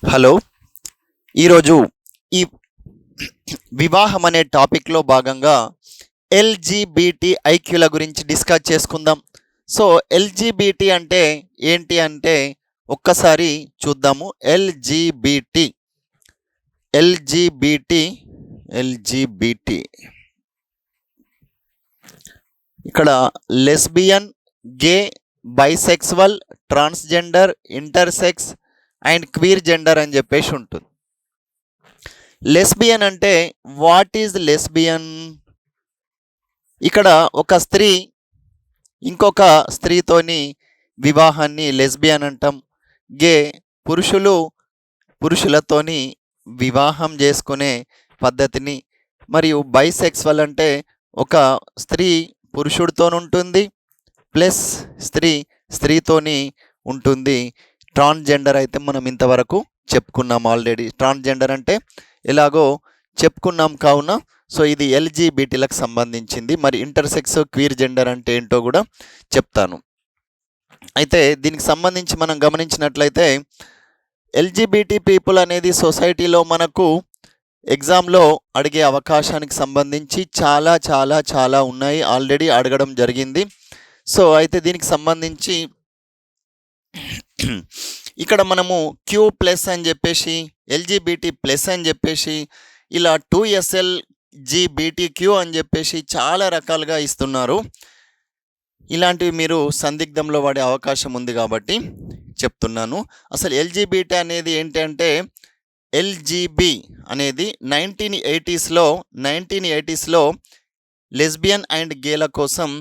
Hello. ఈరోజు ఈ వివాహం అనే టాపిక్లో భాగంగా ఎల్జిబిటి ఐక్యుల గురించి డిస్కస్ చేసుకుందాం. సో ఎల్జిబిటి అంటే ఏంటి అంటే ఒక్కసారి చూద్దాము. ఎల్జిబిటి ఎల్జిబిటి ఎల్జిబిటి ఇక్కడ lesbian, gay, bisexual, transgender, intersects and queer gender అని చెప్పేసి ఉంటుంది. లెస్బియన్ అంటే వాట్ ఈజ్ లెస్బియన్? ఇక్కడ ఒక స్త్రీ ఇంకొక స్త్రీతోని వివాహాన్ని లెస్బియన్ అంటాం. గే పురుషులు పురుషులతోని వివాహం చేసుకునే పద్ధతిని, మరియు బైసెక్సువల్ అంటే ఒక స్త్రీ పురుషుడితో ఉంటుంది ప్లస్ స్త్రీ స్త్రీతోని ఉంటుంది. ట్రాన్స్జెండర్ అయితే మనం ఇంతవరకు చెప్పుకున్నాం ఆల్రెడీ. ట్రాన్స్జెండర్ అంటే ఎలాగో చెప్పుకున్నాం కావున సో ఇది ఎల్జిబిటీలకు సంబంధించింది. మరి ఇంటర్సెక్స్, క్వీర్ జెండర్ అంటే ఏంటో కూడా చెప్తాను. అయితే దీనికి సంబంధించి మనం గమనించినట్లయితే ఎల్జిబిటి పీపుల్ అనేది సొసైటీలో మనకు ఎగ్జామ్లో అడిగే అవకాశానికి సంబంధించి చాలా చాలా చాలా ఉన్నాయి, ఆల్రెడీ అడగడం జరిగింది. సో అయితే దీనికి సంబంధించి ఇక్కడ మనము క్యూ ప్లస్ అని చెప్పేసి, ఎల్జిబిటి ప్లస్ అని చెప్పేసి, ఇలా 2SLGBTQ అని చెప్పేసి చాలా రకాలుగా ఇస్తున్నారు. ఇలాంటివి మీరు సందిగ్ధంలో పడే అవకాశం ఉంది కాబట్టి చెప్తున్నాను. అసలు ఎల్జిబిటి అనేది ఏంటి అంటే, ఎల్జిబి అనేది 1980స్లో లెస్బియన్ అండ్ గేల కోసం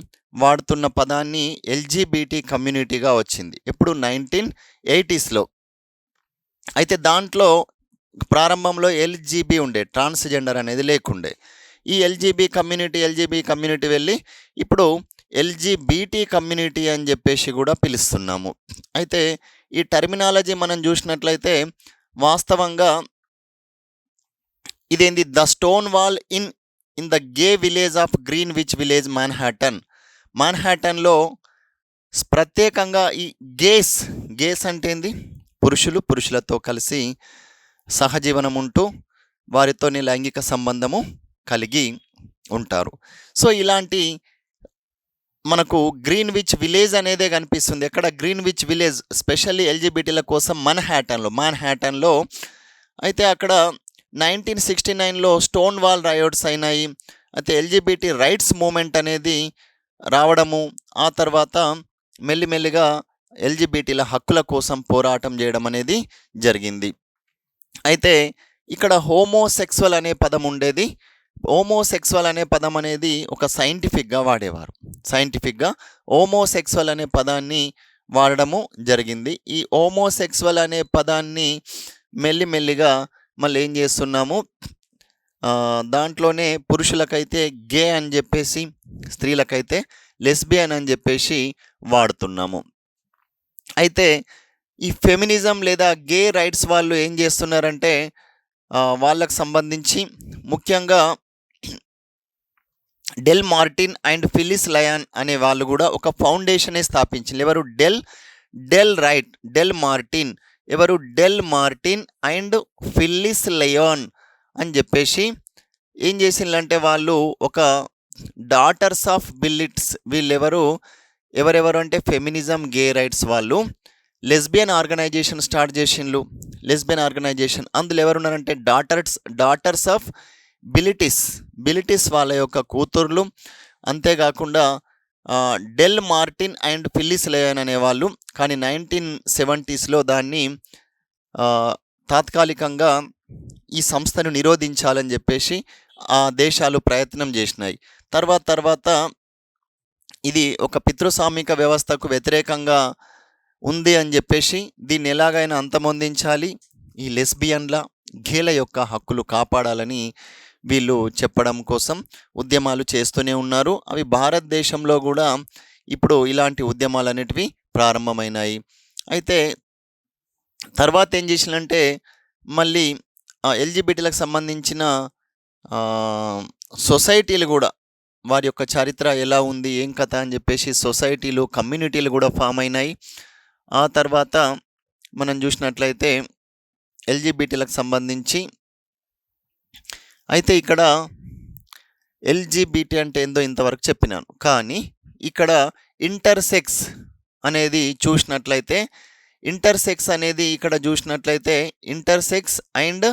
వాడుతున్న పదాన్ని ఎల్జిబిటి కమ్యూనిటీగా వచ్చింది. ఎప్పుడు 1980స్లో. అయితే దాంట్లో ప్రారంభంలో ఎల్జిబి ఉండే, ట్రాన్స్జెండర్ అనేది లేకుండే. ఈ ఎల్జిబి కమ్యూనిటీ వెళ్ళి ఇప్పుడు ఎల్జిబిటి కమ్యూనిటీ అని చెప్పేసి కూడా పిలుస్తున్నాము. అయితే ఈ టర్మినాలజీ మనం చూసినట్లయితే వాస్తవంగా ఇదేంది, the Stonewall Inn the gay village of Greenwich Village, మాన్హాటన్లో ప్రత్యేకంగా ఈ గేస్ అంటే ఏంది, పురుషులతో కలిసి సహజీవనం ఉంటూ వారితోని లైంగిక సంబంధము కలిగి ఉంటారు. సో ఇలాంటి మనకు గ్రీన్విచ్ విలేజ్ అనేదే కనిపిస్తుంది. ఎక్కడ గ్రీన్విచ్ విలేజ్, స్పెషల్లీ ఎల్జిబిటీల కోసం మాన్హాటన్లో. అయితే అక్కడ 1969లో స్టోన్ వాల్ రైట్స్ అయినాయి. అయితే ఎల్జిబిటి రైట్స్ మూమెంట్ అనేది రావడము, ఆ తర్వాత మెల్లిమెల్లిగా ఎల్జిబిటీల హక్కుల కోసం పోరాటం చేయడం అనేది జరిగింది. అయితే ఇక్కడ హోమోసెక్సువల్ అనే పదం ఉండేది. హోమోసెక్సువల్ అనే పదం అనేది ఒక సైంటిఫిక్గా వాడేవారు. హోమోసెక్సువల్ అనే పదాన్ని వాడడము జరిగింది. ఈ హోమోసెక్సువల్ అనే పదాన్ని మెల్లిమెల్లిగా మళ్ళీ ఏం చేస్తున్నాము, దాంట్లోనే పురుషులకైతే గే అని చెప్పేసి, స్త్రీలకైతే లెస్బియన్ అని చెప్పేసి వాడుతున్నాము. అయితే ఈ ఫెమినిజం లేదా గే రైట్స్ వాళ్ళు ఏం చేస్తున్నారంటే, వాళ్ళకు సంబంధించి ముఖ్యంగా డెల్ మార్టిన్ అండ్ ఫిలిస్ లయాన్ అనే వాళ్ళు కూడా ఒక ఫౌండేషనే స్థాపించింది. ఎవరు? డెల్ మార్టిన్ అండ్ ఫిలిస్ లయాన్ అని చెప్పేసి ఏం చేసిందంటే, వాళ్ళు ఒక డాటర్స్ ఆఫ్ బిలిట్స్, ఎవరెవరు అంటే ఫెమినిజం, గే రైట్స్ వాళ్ళు లెస్బియన్ ఆర్గనైజేషన్ స్టార్ట్ చేసిండ్రు. అందులో ఎవరున్నారంటే డాటర్స్ ఆఫ్ బిలిటిస్ వాళ్ళ యొక్క కూతుర్లు. అంతేకాకుండా డెల్ మార్టిన్ అండ్ ఫిలిస్ లయాన్ అనేవాళ్ళు. కానీ 1970స్లో దాన్ని తాత్కాలికంగా ఈ సంస్థను నిరోధించాలని చెప్పేసి ఆ దేశాలు ప్రయత్నం చేసినాయి. తర్వాత ఇది ఒక పితృస్వామిక వ్యవస్థకు వ్యతిరేకంగా ఉంది అని చెప్పేసి దీన్ని ఎలాగైనా అంతమొందించాలి, ఈ లెస్బియన్ల, గేల యొక్క హక్కులు కాపాడాలని వీళ్ళు చెప్పడం కోసం ఉద్యమాలు చేస్తూనే ఉన్నారు. అవి భారతదేశంలో కూడా ఇప్పుడు ఇలాంటి ఉద్యమాలు అనేటివి ప్రారంభమైనాయి. అయితే తర్వాత ఏం చేసిందంటే, మళ్ళీ ఎల్జిబిటీలకు సంబంధించిన సొసైటీలు కూడా, వారి యొక్క చరిత్ర ఎలా ఉంది, ఏం కథ అని చెప్పేసి సొసైటీలు, కమ్యూనిటీలు కూడా ఫామ్ అయినాయి. ఆ తర్వాత మనం చూసినట్లయితే ఎల్జీబీటీలకు సంబంధించి. అయితే ఇక్కడ ఎల్జీబీటీ అంటే ఏందో ఇంతవరకు చెప్పినాను, కానీ ఇక్కడ ఇంటర్సెక్స్ అనేది చూసినట్లయితే, ఇంటర్సెక్స్ అనేది ఇక్కడ చూసినట్లయితే ఇంటర్సెక్స్ అండ్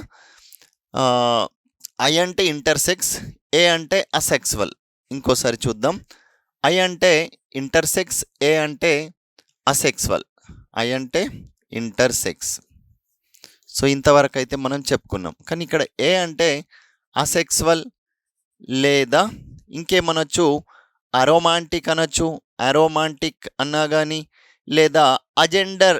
ఐ అంటే ఇంటర్సెక్స్, ఏ అంటే అసెక్సువల్. ఇంకోసారి చూద్దాం. ఐ అంటే ఇంటర్సెక్స్, ఏ అంటే అసెక్సువల్. ఐ అంటే ఇంటర్సెక్స్. సో ఇంతవరకు అయితే మనం చెప్పుకున్నాం. కానీ ఇక్కడ ఏ అంటే అసెక్సువల్ లేదా ఇంకేమనొచ్చు, అరోమాంటిక్ అనొచ్చు, అరోమాంటిక్ అన్నా కానీ, లేదా అజెండర్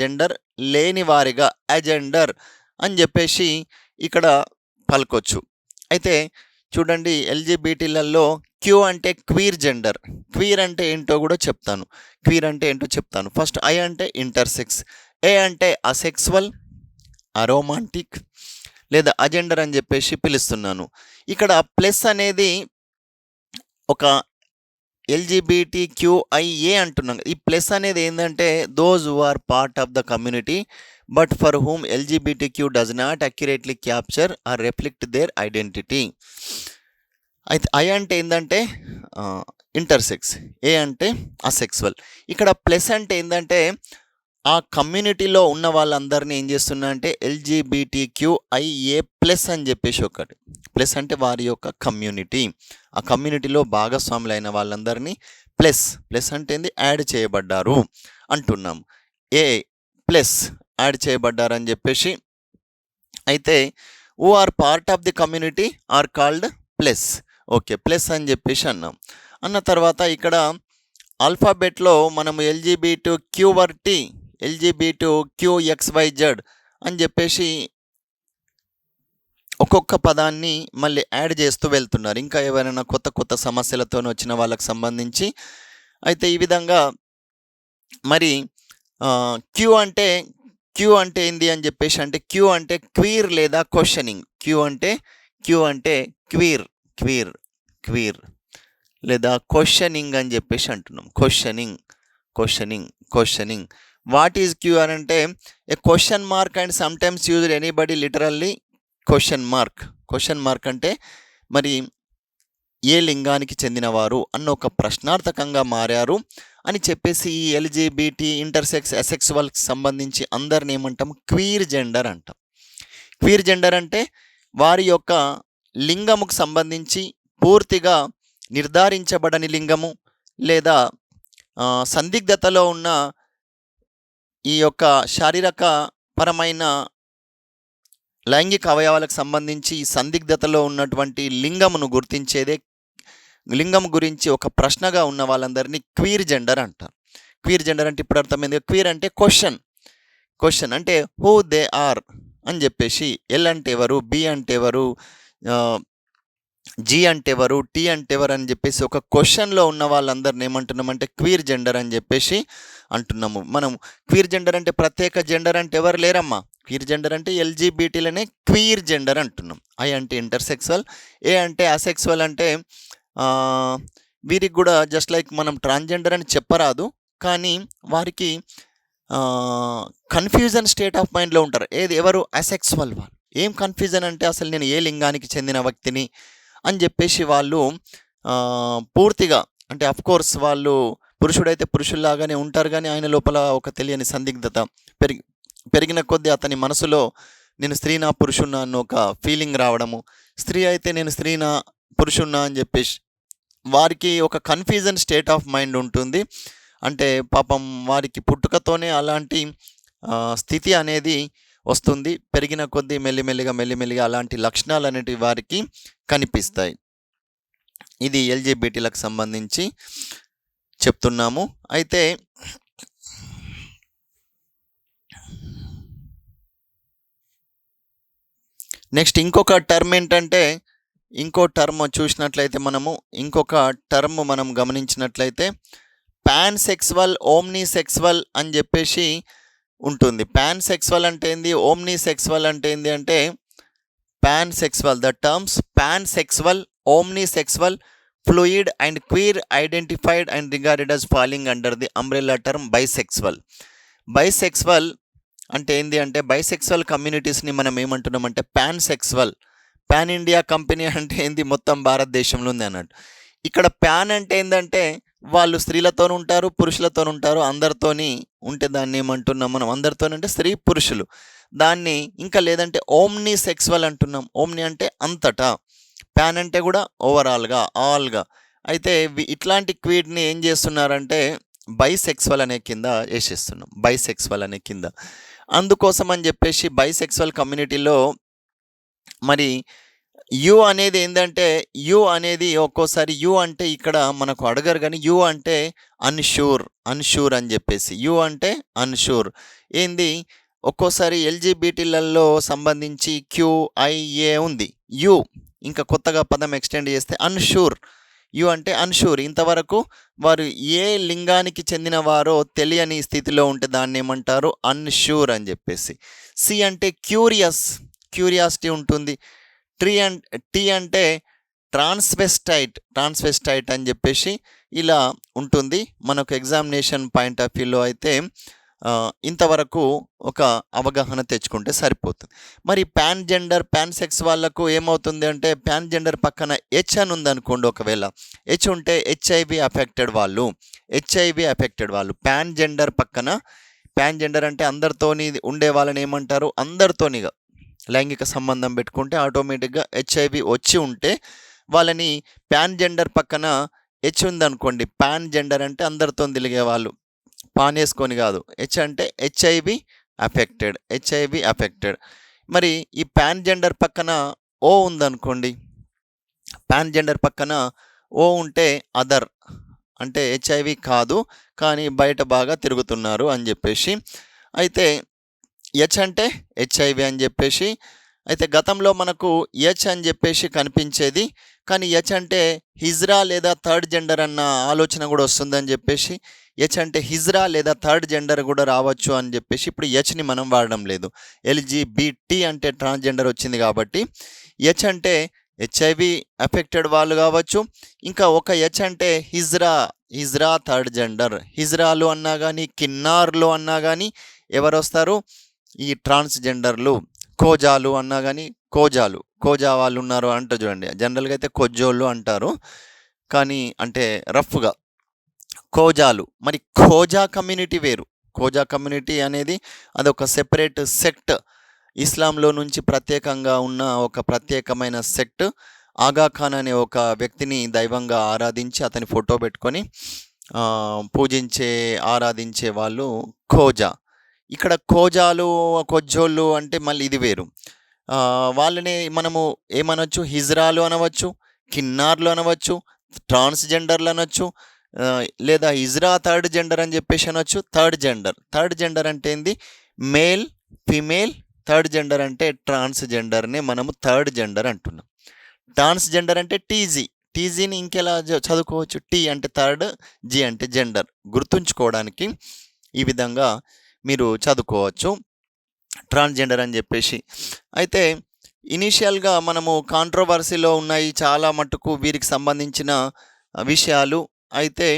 జెండర్ లేని వారిగా అజెండర్ అని చెప్పేసి ఇక్కడ పలకొచ్చు. అయితే చూడండి, ఎల్జీబీటీలలో క్యూ అంటే క్వీర్ జెండర్. క్వీర్ అంటే ఏంటో కూడా చెప్తాను. క్వీర్ అంటే ఏంటో చెప్తాను. ఫస్ట్ ఐ అంటే ఇంటర్సెక్స్, ఏ అంటే అసెక్సువల్, అరోమాంటిక్ లేదా అజెండర్ అని చెప్పేసి పిలుస్తున్నాను. ఇక్కడ ప్లస్ అనేది ఒక LGBTQIA అంటున్నాం. ఈ ప్లస్ అనేది ఏంటంటే those who are part of the community but for whom LGBTQ does not accurately capture or reflect their identity. అయితే ఐ అంటే ఏంటంటే ఇంటర్సెక్స్, ఏ అంటే అసెక్సువల్. ఇక్కడ ప్లస్ అంటే ఏంటంటే ఆ కమ్యూనిటీలో ఉన్న వాళ్ళందరినీ ఏం చేస్తున్నా అంటే LGBTQIA+ అని చెప్పేసి ఒకటి. ప్లస్ అంటే వారి యొక్క కమ్యూనిటీ, ఆ కమ్యూనిటీలో భాగస్వాములైన వాళ్ళందరినీ ప్లస్ అంటే ఏంది, యాడ్ చేయబడ్డారు అంటున్నాం. A+ యాడ్ చేయబడ్డారు అని చెప్పేసి. అయితే who are part of the community are called plus. Okay, plus అని చెప్పేసి అన్నాం. అన్న తర్వాత ఇక్కడ ఆల్ఫాబెట్లో మనము LGBTQXYZ అని చెప్పేసి ఒక్కొక్క పదాన్ని మళ్ళీ యాడ్ చేస్తూ వెళ్తున్నారు, ఇంకా ఎవరైనా కొత్త సమస్యలతో వచ్చిన వాళ్ళకి సంబంధించి. అయితే ఈ విధంగా మరి క్యూ అంటే ఏంది అని చెప్పేసి అంటే క్యూ అంటే క్వీర్ లేదా క్వశ్చనింగ్. క్యూ అంటే క్వీర్ లేదా క్వశ్చనింగ్ అని చెప్పేసి అంటున్నాం. క్వశ్చనింగ్. వాట్ ఈజ్ క్యూ అని అంటే a question mark and sometimes used anybody literally question mark అంటే మరి ఏ లింగానికి చెందినవారు అన్న ఒక ప్రశ్నార్థకంగా మారారు అని చెప్పేసి ఈ LGBT ఇంటర్సెక్స్ అసెక్సువల్కి సంబంధించి అందరిని ఏమంటాం, క్వీర్ జెండర్ అంటాం. క్వీర్ జెండర్ అంటే వారి యొక్క లింగముకు సంబంధించి పూర్తిగా నిర్ధారించబడని లింగము లేదా సందిగ్ధతలో ఉన్న ఈ యొక్క శారీరక పరమైన లైంగిక అవయవాలకు సంబంధించి ఈ సందిగ్ధతలో ఉన్నటువంటి లింగమును గుర్తించేదే, లింగం గురించి ఒక ప్రశ్నగా ఉన్న వాళ్ళందరినీ క్వీర్ జెండర్ అంటారు. క్వీర్ జెండర్ అంటే ఇప్పుడు అర్థమైంది. క్వీర్ అంటే క్వశ్చన్ అంటే హూ దే ఆర్ అని చెప్పేసి, ఎల్ అంటే ఎవరు, బి అంటే ఎవరు, జీ అంటే ఎవరు, టీ అంటే ఎవరు అని చెప్పేసి ఒక క్వశ్చన్లో ఉన్న వాళ్ళందరిని ఏమంటున్నామంటే క్వీర్ జెండర్ అని చెప్పేసి అంటున్నాము. మనం క్వీర్ జెండర్ అంటే ప్రత్యేక జెండర్ అంటే ఎవరు లేరమ్మా. క్వీర్ జెండర్ అంటే LGBTలనే క్వీర్ జెండర్ అంటున్నాం. ఐ అంటే ఇంటర్సెక్సువల్, ఏ అంటే అసెక్సువల్. అంటే వీరికి కూడా జస్ట్ లైక్ మనం ట్రాన్స్జెండర్ అని చెప్పరాదు, కానీ వారికి కన్ఫ్యూజన్ స్టేట్ ఆఫ్ మైండ్లో ఉంటారు. ఎవరు అసెక్సువల్ వాళ్ళు. ఏం కన్ఫ్యూజన్ అంటే అసలు నేను ఏ లింగానికి చెందిన వ్యక్తిని అని చెప్పేసి వాళ్ళు పూర్తిగా అంటే అఫ్కోర్స్ వాళ్ళు పురుషుడైతే పురుషుల్లాగానే ఉంటారు, కానీ ఆయన లోపల ఒక తెలియని సందిగ్ధత పెరిగిన కొద్దీ అతని మనసులో నేను స్త్రీనా పురుషున్నా అన్న ఒక ఫీలింగ్ రావడము, స్త్రీ అయితే నేను స్త్రీనా పురుషున్నా అని చెప్పేసి వారికి ఒక కన్ఫ్యూజన్ స్టేట్ ఆఫ్ మైండ్ ఉంటుంది. అంటే పాపం వారికి పుట్టుకతోనే అలాంటి స్థితి అనేది వస్తుంది. పెరిగిన కొద్దీ మెల్లిమెల్లిగా అలాంటి లక్షణాలు అనేటివి వారికి కనిపిస్తాయి. ఇది LGBTలకు సంబంధించి చెప్తున్నాము. అయితే నెక్స్ట్ ఇంకొక టర్మ్ ఏంటంటే, ఇంకో టర్మ్ చూసినట్లయితే ఇంకొక టర్మ్ మనం గమనించినట్లయితే పాన్సెక్సువల్, ఓమ్నీసెక్సువల్ అని చెప్పేసి ఉంటుంది. పాన్సెక్సువల్ అంటే ఏంది, ఓమ్నీసెక్సువల్ అంటే ఏంది అంటే pansexual, the terms pansexual, omnisexual, fluid and queer identified and regarded as falling under the umbrella term bisexual. Bisexual అంటే ఏంది అంటే బైసెక్సువల్ కమ్యూనిటీస్ని మనం ఏమంటున్నామంటే pansexual. Pan India company అంటే ఏంది, మొత్తం భారతదేశంలో ఉంది అన్నట్టు. ఇక్కడ పాన్ అంటే ఏంటంటే వాళ్ళు స్త్రీలతోనూ ఉంటారు, పురుషులతోనూ ఉంటారు, అందరితోని ఉంటే దాన్ని ఏమంటున్నాం మనం, అందరితోనంటే స్త్రీ పురుషులు. దాన్ని ఇంకా లేదంటే ఓమ్ని సెక్సువల్ అంటున్నాం. ఓమ్ని అంటే అంతటా, పాన్ అంటే కూడా ఓవరాల్గా, ఆల్గా. అయితే ఇట్లాంటి క్వీడ్ని ఏం చేస్తున్నారంటే బైసెక్సువల్ అనే కింద వేసేస్తున్నాం, బైసెక్సువల్ అనే కింద. అందుకోసం అని చెప్పేసి బైసెక్సువల్ కమ్యూనిటీలో మరి యు అనేది ఏందంటే, యు అనేది ఒక్కోసారి యు అంటే ఇక్కడ మనకు అడగరు కానీ యు అంటే అన్‌ష్యూర్, అన్‌ష్యూర్ అని చెప్పేసి. యు అంటే అన్‌ష్యూర్. ఏంది, ఒక్కోసారి ఎల్‌జీబీటీలలో సంబంధించి క్యూఐఏ ఉంది. యు ఇంకా కొత్తగా పదం ఎక్స్టెండ్ చేస్తే అన్‌ష్యూర్. యు అంటే అన్‌ష్యూర్. ఇంతవరకు వారు ఏ లింగానికి చెందినవారో తెలియని స్థితిలో ఉంటే దాన్ని ఏమంటారు, అన్‌ష్యూర్ అని చెప్పేసి. సి అంటే క్యూరియస్, క్యూరియాసిటీ ఉంటుంది. టీ అంటే ట్రాన్స్వెస్టైట్, ట్రాన్స్వెస్టైట్ అని చెప్పేసి ఇలా ఉంటుంది. మనకు ఎగ్జామినేషన్ పాయింట్ ఆఫ్ వ్యూలో అయితే ఇంతవరకు ఒక అవగాహన తెచ్చుకుంటే సరిపోతుంది. మరి పాన్ జెండర్, పాన్ సెక్స్ వాళ్ళకు ఏమవుతుంది అంటే, పాన్ జెండర్ పక్కన హెచ్ అని ఉందనుకోండి, ఒకవేళ హెచ్ ఉంటే హెచ్ఐవి అఫెక్టెడ్ వాళ్ళు, హెచ్ఐవి అఫెక్టెడ్ వాళ్ళు. పాన్ జెండర్ పక్కన, పాన్ జెండర్ అంటే అందరితోని ఉండే వాళ్ళని ఏమంటారు, అందరితోనిగా లైంగిక సంబంధం పెట్టుకుంటే ఆటోమేటిక్గా హెచ్ఐవి వచ్చి ఉంటే వాళ్ళని పాన్ జెండర్ పక్కన హెచ్ ఉందనుకోండి, పాన్ జెండర్ అంటే అందరితో తిరిగే వాళ్ళు, పాన్ వేసుకొని కాదు. హెచ్ అంటే హెచ్ఐవి అఫెక్టెడ్, హెచ్ఐవి అఫెక్టెడ్. మరి ఈ పాన్ జెండర్ పక్కన ఓ ఉందనుకోండి, పాన్ జెండర్ పక్కన ఓ ఉంటే అదర్, అంటే హెచ్ఐవి కాదు కానీ బయట బాగా తిరుగుతున్నారు అని చెప్పేసి. అయితే హెచ్ అంటే హెచ్ఐవి అని చెప్పేసి. అయితే గతంలో మనకు హెచ్ అని చెప్పేసి కనిపించేది, కానీ హెచ్ అంటే హిజ్రా లేదా థర్డ్ జెండర్ అన్న ఆలోచన కూడా వస్తుందని చెప్పేసి హెచ్ అంటే హిజ్రా లేదా థర్డ్ జెండర్ కూడా రావచ్చు అని చెప్పేసి ఇప్పుడు హెచ్ని మనం వాడడం లేదు. ఎల్జీబీటీ అంటే ట్రాన్స్జెండర్ వచ్చింది కాబట్టి హెచ్ అంటే హెచ్ఐవి అఫెక్టెడ్ వాళ్ళు కావచ్చు. ఇంకా ఒక హెచ్ అంటే హిజ్రా, హిజ్రా థర్డ్ జెండర్. హిజ్రాలు అన్నా కానీ కిన్నార్లు అన్నా కానీ ఎవరు వస్తారు, ఈ ట్రాన్స్జెండర్లు. కోజాలు అన్నా కానీ కోజాలు, కోజా వాళ్ళు ఉన్నారు అంట చూడండి, జనరల్గా అయితే కొజ్జోళ్ళు అంటారు కానీ అంటే రఫ్గా కోజాలు. మరి కోజా కమ్యూనిటీ వేరు. కోజా కమ్యూనిటీ అనేది అదొక సెపరేట్ సెక్ట్, ఇస్లాంలో నుంచి ప్రత్యేకంగా ఉన్న ఒక ప్రత్యేకమైన సెక్ట్. ఆగా ఖాన్ అనే ఒక వ్యక్తిని దైవంగా ఆరాధించి అతని ఫోటో పెట్టుకొని పూజించే, ఆరాధించే వాళ్ళు కోజా. ఇక్కడ కోజాలు, కొజ్జోళ్ళు అంటే మళ్ళీ ఇది వేరు. వాళ్ళని మనము ఏమనొచ్చు, హిజ్రాలు అనవచ్చు, కిన్నార్లు అనవచ్చు, ట్రాన్స్జెండర్లు అనొచ్చు, లేదా హిజ్రా థర్డ్ జెండర్ అని చెప్పేసి అనొచ్చు. థర్డ్ జెండర్, థర్డ్ జెండర్ అంటే ఏంది, మేల్ ఫిమేల్. థర్డ్ జెండర్ అంటే ట్రాన్స్జెండర్ని మనము థర్డ్ జెండర్ అంటున్నాం. ట్రాన్స్జెండర్ అంటే టీజీ, టీజీని ఇంకెలా చదువుకోవచ్చు, టీ అంటే థర్డ్, జీ అంటే జెండర్. గుర్తుంచుకోవడానికి ఈ విధంగా మీరు చదువుకోవచ్చు ట్రాన్స్జెండర్ అని చెప్పేసి. అయితే ఇనీషియల్గా మనము కాంట్రవర్సీలో ఉన్నాయి చాలా మటుకు వీరికి సంబంధించిన విషయాలు. అయితే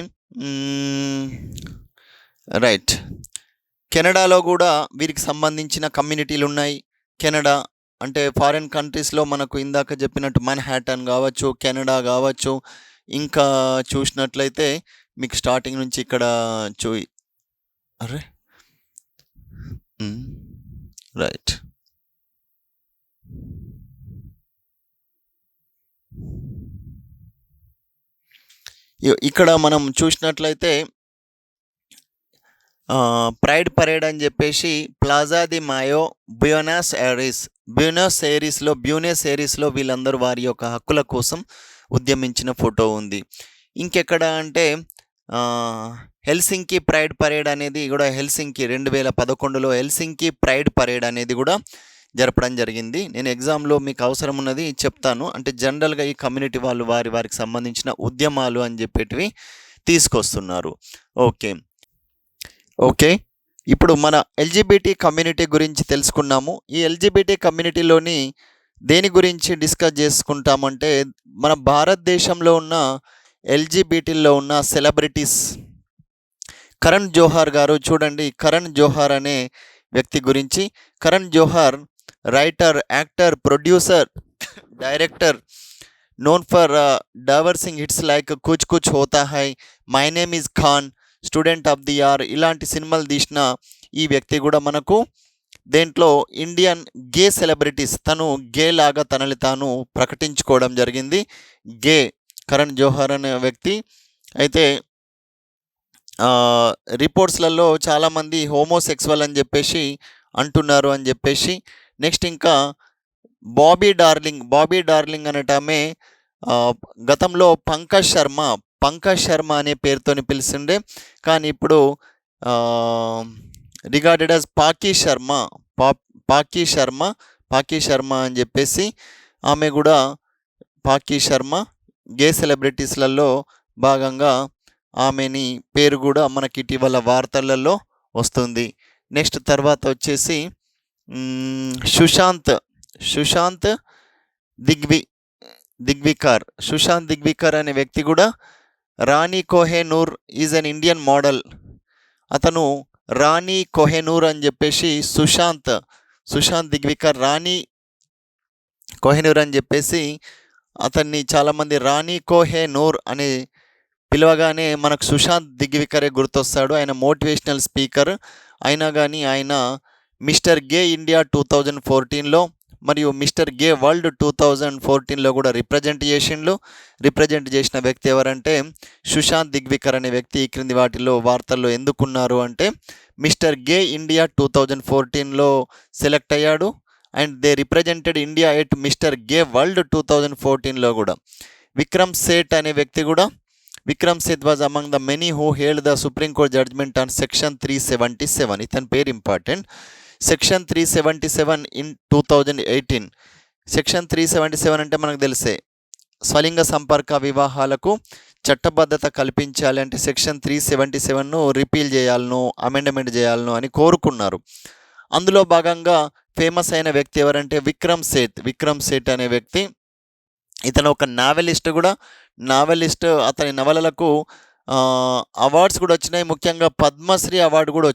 రైట్, కెనడాలో కూడా వీరికి సంబంధించిన కమ్యూనిటీలు ఉన్నాయి. కెనడా అంటే ఫారిన్ కంట్రీస్లో మనకు ఇందాక చెప్పినట్టు మన్హాటన్ కావచ్చు, కెనడా కావచ్చు. ఇంకా చూసినట్లయితే మీకు స్టార్టింగ్ నుంచి ఇక్కడ రైట్, ఇక్కడ మనం చూసినట్లయితే ప్రైడ్ పరేడ్ అని చెప్పేసి ప్లాజా ది మాయో బ్యూనస్ ఎయిరీస్లో వీళ్ళందరూ వారి యొక్క హక్కుల కోసం ఉద్యమించిన ఫోటో ఉంది. ఇంకెక్కడ అంటే హెల్సింకి ప్రైడ్ పరేడ్ అనేది కూడా, హెల్సింకి 2011లో హెల్సింకి ప్రైడ్ పరేడ్ అనేది కూడా జరపడం జరిగింది. నేను ఎగ్జామ్లో మీకు అవసరం ఉన్నది చెప్తాను. అంటే జనరల్గా ఈ కమ్యూనిటీ వాళ్ళు వారికి సంబంధించిన ఉద్యమాలు అని చెప్పేటివి తీసుకొస్తున్నారు. ఓకే, ఇప్పుడు మన ఎల్జీబీటీ కమ్యూనిటీ గురించి తెలుసుకున్నాము. ఈ ఎల్జీబీటీ కమ్యూనిటీలోని దేని గురించి డిస్కస్ చేసుకుంటామంటే, మన భారతదేశంలో ఉన్న ఎల్జీబీటీలో ఉన్న సెలబ్రిటీస్. కరణ్ జోహార్ గారు చూడండి, కరణ్ జోహార్ అనే వ్యక్తి గురించి. Karan Johar writer, actor, producer, director, known for diversing hits like Kuch Kuch Hota Hai, my name is Khan, student of the year ఇలాంటి సినిమాలు తీసిన ఈ వ్యక్తి కూడా మనకు దేంట్లో ఇండియన్ గే సెలబ్రిటీస్, తను గే లాగా తనని తాను ప్రకటించుకోవడం జరిగింది. గే కరణ్ జోహర్ అనే వ్యక్తి అయితే రిపోర్ట్స్లలో చాలామంది హోమోసెక్సువల్ అని చెప్పేసి అంటున్నారు అని చెప్పేసి. నెక్స్ట్ ఇంకా బాబీ డార్లింగ్ అనేటామె గతంలో పంకజ్ శర్మ అనే పేరుతోని పిలుస్తుండే, కానీ ఇప్పుడు రిగార్డెడ్ యాజ్ పాకీ శర్మ అని చెప్పేసి ఆమె కూడా పాకీ శర్మ గే సెలబ్రిటీస్లలో భాగంగా ఆమెని పేరు కూడా మనకి ఇటీవల వార్తలలో వస్తుంది. నెక్స్ట్ తర్వాత వచ్చేసి సుశాంత్ దిగ్వికర్ అనే వ్యక్తి కూడా రాణి కోహెనూర్ ఈజ్ అన్ ఇండియన్ మోడల్. అతను రాణి కోహెనూర్ అని చెప్పేసి సుశాంత్ దిగ్వికర్ రాణి కోహెనూర్ అని చెప్పేసి అతన్ని చాలామంది రాణి కోహెనూర్ అని పిలవగానే మనకు సుశాంత్ దిగ్వికరే గుర్తొస్తాడు. ఆయన మోటివేషనల్ స్పీకర్. అయినా కానీ ఆయన మిస్టర్ గే ఇండియా 2014లో మరియు మిస్టర్ గే వరల్డ్ 2014లో కూడా రిప్రజెంట్ చేసిన వ్యక్తి ఎవరంటే సుశాంత్ దిగ్వికర్ అనే వ్యక్తి. ఈ క్రింది వాటిలో వార్తల్లో ఎందుకున్నారు అంటే మిస్టర్ గే ఇండియా 2014లో సెలెక్ట్ అయ్యాడు and they represented India at mister gay world 2014లో కూడా. విక్రమ్ సేఠ్ అనే వ్యక్తి కూడా Vikram Seth was among the many who hailed the supreme court judgment on section 377. ఇతని పేరు ఇంపార్టెంట్. Section 377 in 2018. సెక్షన్ 377 అంటే మనకు తెలిసే స్వలింగ సంపర్క వివాహాలకు చట్టబద్ధత కల్పించాలి అంటే సెక్షన్ 377ను రిపీల్ చేయాలను, అమెండ్మెంట్ చేయాలను అని కోరుకున్నారు. అందులో భాగంగా ఫేమస్ అయిన వ్యక్తి ఎవరంటే విక్రమ్ సేథ్ అనే వ్యక్తి. ఇతను ఒక నావెలిస్ట్. అతని నవలలకు అవార్డ్స్ కూడా వచ్చినాయి. ముఖ్యంగా పద్మశ్రీ అవార్డు కూడా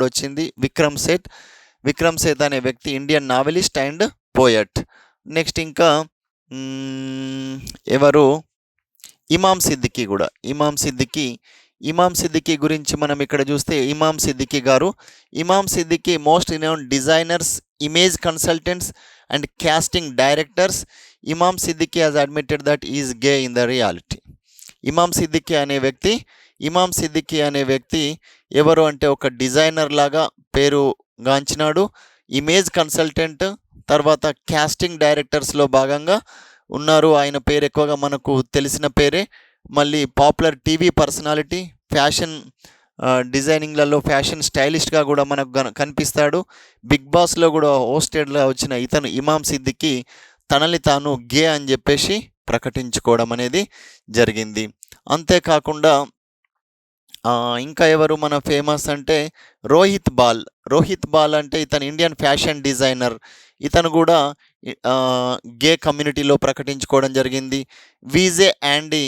వచ్చింది. విక్రమ్ సేథ్ అనే వ్యక్తి Indian novelist and poet. Next ఇంకా ఎవరు ఇమామ్ సిద్దికీ గురించి మనం ఇక్కడ చూస్తే Imam Siddique most renowned designers, image consultants and casting directors. Imam Siddique has admitted that is gay in the reality. Imam Siddique అనే వ్యక్తి ఎవరు అంటే ఒక డిజైనర్ లాగా పేరు గాంచినాడు, ఇమేజ్ కన్సల్టెంట్, తర్వాత కాస్టింగ్ డైరెక్టర్స్లో భాగంగా ఉన్నారు. ఆయన పేరు ఎక్కువగా మనకు తెలిసిన పేరే. మళ్ళీ పాపులర్ టీవీ పర్సనాలిటీ, ఫ్యాషన్ డిజైనింగ్లలో ఫ్యాషన్ స్టైలిస్ట్గా కూడా మనకు కనిపిస్తాడు. బిగ్ బాస్లో కూడా హోస్టెడ్గా వచ్చిన ఇతను ఇమామ్ సిద్దికీ తనని తాను గే అని చెప్పేసి ప్రకటించుకోవడం అనేది జరిగింది. అంతేకాకుండా ఇంకా ఎవరు మన ఫేమస్ అంటే రోహిత్ బాల్ అంటే ఇతను ఇండియన్ ఫ్యాషన్ డిజైనర్. ఇతను కూడా గే కమ్యూనిటీలో ప్రకటించుకోవడం జరిగింది. విజే యాండీ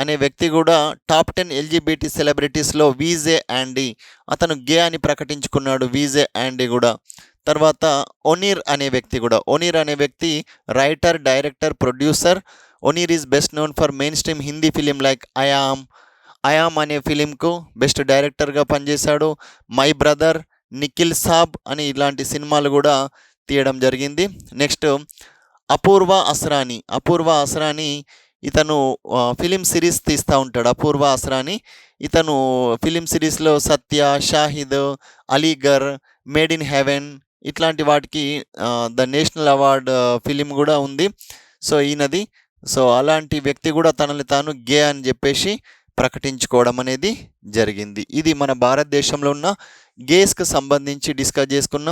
అనే వ్యక్తి కూడా టాప్ 10 ఎల్జీబీటీ సెలబ్రిటీస్లో విజే యాండీ, అతను గే అని ప్రకటించుకున్నాడు. విజే యాండీ కూడా. తర్వాత ఒనీర్ అనే వ్యక్తి writer, director, producer. Onir is best known for mainstream Hindi film like I am అనే ఫిలింకు బెస్ట్ డైరెక్టర్గా పనిచేశాడు. మై బ్రదర్, నిఖిల్ సాబ్ అని ఇలాంటి సినిమాలు కూడా తీయడం జరిగింది. నెక్స్ట్ అపూర్వ అస్రానీ ఇతను ఫిలిం సిరీస్ తీస్తూ ఉంటాడు. అపూర్వ అస్రానీ ఇతను ఫిలిం సిరీస్లో సత్య, Shahid, Aligarh, made in heaven ఇట్లాంటి వాటికి ద నేషనల్ అవార్డ్ ఫిలిం కూడా ఉంది. సో ఈయనది. సో అలాంటి వ్యక్తి కూడా తనని తాను గే అని చెప్పేసి ప్రకటించుకోవడం అనేది జరిగింది. ఇది మన భారతదేశంలో ఉన్న గేస్కి సంబంధించి డిస్కస్ చేసుకున్నాం.